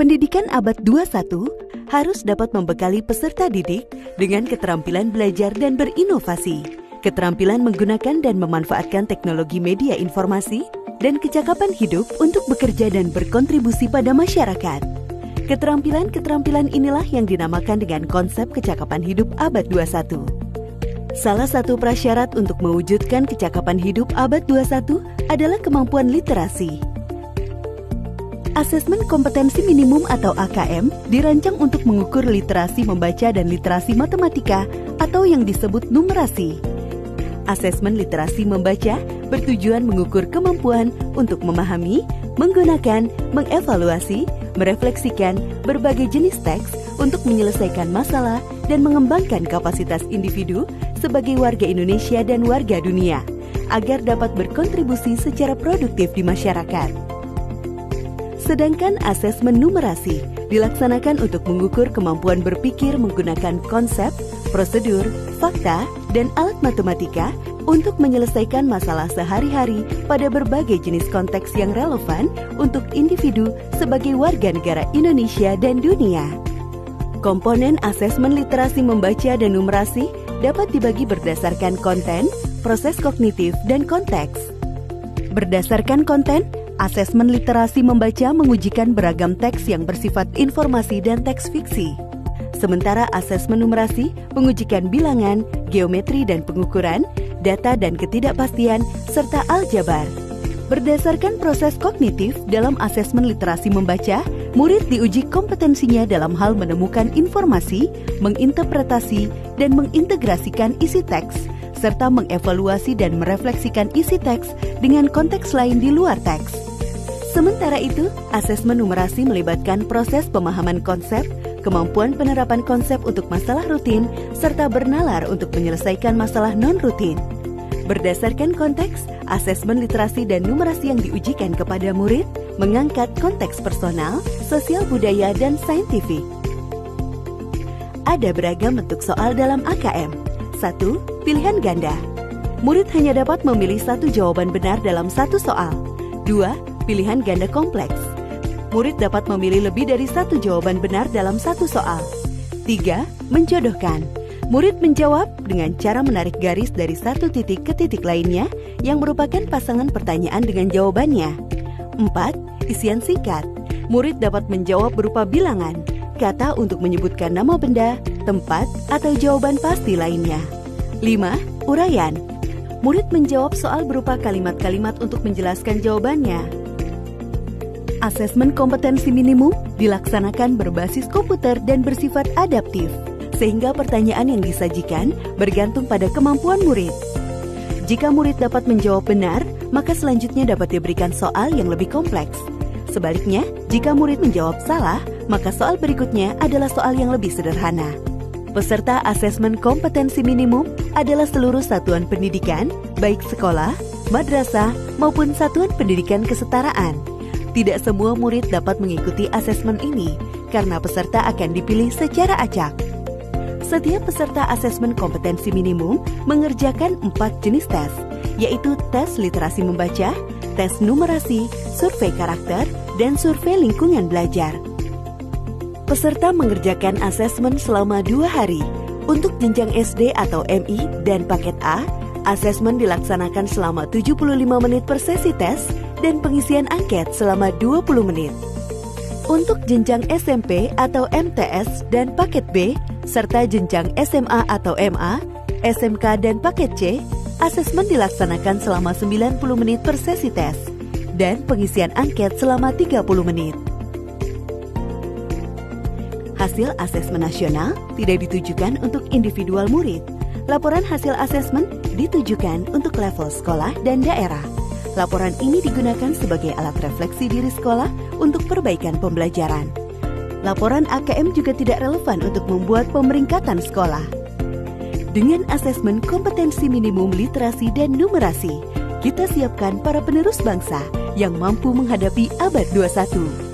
Pendidikan abad 21 harus dapat membekali peserta didik dengan keterampilan belajar dan berinovasi, keterampilan menggunakan dan memanfaatkan teknologi media informasi, dan kecakapan hidup untuk bekerja dan berkontribusi pada masyarakat. Keterampilan-keterampilan inilah yang dinamakan dengan konsep kecakapan hidup abad 21. Salah satu prasyarat untuk mewujudkan kecakapan hidup abad 21 adalah kemampuan literasi. Asesmen kompetensi minimum atau AKM dirancang untuk mengukur literasi membaca dan literasi matematika atau yang disebut numerasi. Asesmen literasi membaca bertujuan mengukur kemampuan untuk memahami, menggunakan, mengevaluasi, merefleksikan berbagai jenis teks untuk menyelesaikan masalah dan mengembangkan kapasitas individu sebagai warga Indonesia dan warga dunia, agar dapat berkontribusi secara produktif di masyarakat. Sedangkan asesmen numerasi dilaksanakan untuk mengukur kemampuan berpikir menggunakan konsep, prosedur, fakta, dan alat matematika untuk menyelesaikan masalah sehari-hari pada berbagai jenis konteks yang relevan untuk individu sebagai warga negara Indonesia dan dunia. Komponen asesmen literasi membaca dan numerasi dapat dibagi berdasarkan konten, proses kognitif, dan konteks. Berdasarkan konten, asesmen literasi membaca mengujikan beragam teks yang bersifat informasi dan teks fiksi. Sementara asesmen numerasi mengujikan bilangan, geometri dan pengukuran, data dan ketidakpastian, serta aljabar. Berdasarkan proses kognitif dalam asesmen literasi membaca, murid diuji kompetensinya dalam hal menemukan informasi, menginterpretasi, dan mengintegrasikan isi teks, serta mengevaluasi dan merefleksikan isi teks dengan konteks lain di luar teks. Sementara itu, asesmen numerasi melibatkan proses pemahaman konsep, kemampuan penerapan konsep untuk masalah rutin, serta bernalar untuk menyelesaikan masalah non-rutin. Berdasarkan konteks, asesmen literasi dan numerasi yang diujikan kepada murid mengangkat konteks personal, sosial budaya, dan saintifik. Ada beragam bentuk soal dalam AKM. 1. Pilihan ganda. Murid hanya dapat memilih satu jawaban benar dalam satu soal. 2. Pilihan ganda kompleks. Murid dapat memilih lebih dari satu jawaban benar dalam satu soal. 3. Menjodohkan. Murid menjawab dengan cara menarik garis dari satu titik ke titik lainnya yang merupakan pasangan pertanyaan dengan jawabannya. 4. Isian singkat. Murid dapat menjawab berupa bilangan, kata untuk menyebutkan nama benda, tempat, atau jawaban pasti lainnya. 5. Uraian. Murid menjawab soal berupa kalimat-kalimat untuk menjelaskan jawabannya. Asesmen kompetensi minimum dilaksanakan berbasis komputer dan bersifat adaptif, sehingga pertanyaan yang disajikan bergantung pada kemampuan murid. Jika murid dapat menjawab benar, maka selanjutnya dapat diberikan soal yang lebih kompleks. Sebaliknya, jika murid menjawab salah, maka soal berikutnya adalah soal yang lebih sederhana. Peserta asesmen kompetensi minimum adalah seluruh satuan pendidikan, baik sekolah, madrasah, maupun satuan pendidikan kesetaraan. Tidak semua murid dapat mengikuti asesmen ini karena peserta akan dipilih secara acak. Setiap peserta asesmen kompetensi minimum mengerjakan 4 jenis tes, yaitu tes literasi membaca, tes numerasi, survei karakter, dan survei lingkungan belajar. Peserta mengerjakan asesmen selama 2 hari. Untuk jenjang SD atau MI dan paket A, asesmen dilaksanakan selama 75 menit per sesi tes dan pengisian angket selama 20 menit. Untuk jenjang SMP atau MTS dan paket B, serta jenjang SMA atau MA, SMK dan paket C, asesmen dilaksanakan selama 90 menit per sesi tes dan pengisian angket selama 30 menit. Hasil asesmen nasional tidak ditujukan untuk individual murid. Laporan hasil asesmen ditujukan untuk level sekolah dan daerah. Laporan ini digunakan sebagai alat refleksi diri sekolah untuk perbaikan pembelajaran. Laporan AKM juga tidak relevan untuk membuat pemeringkatan sekolah. Dengan asesmen kompetensi minimum literasi dan numerasi, kita siapkan para penerus bangsa yang mampu menghadapi abad 21.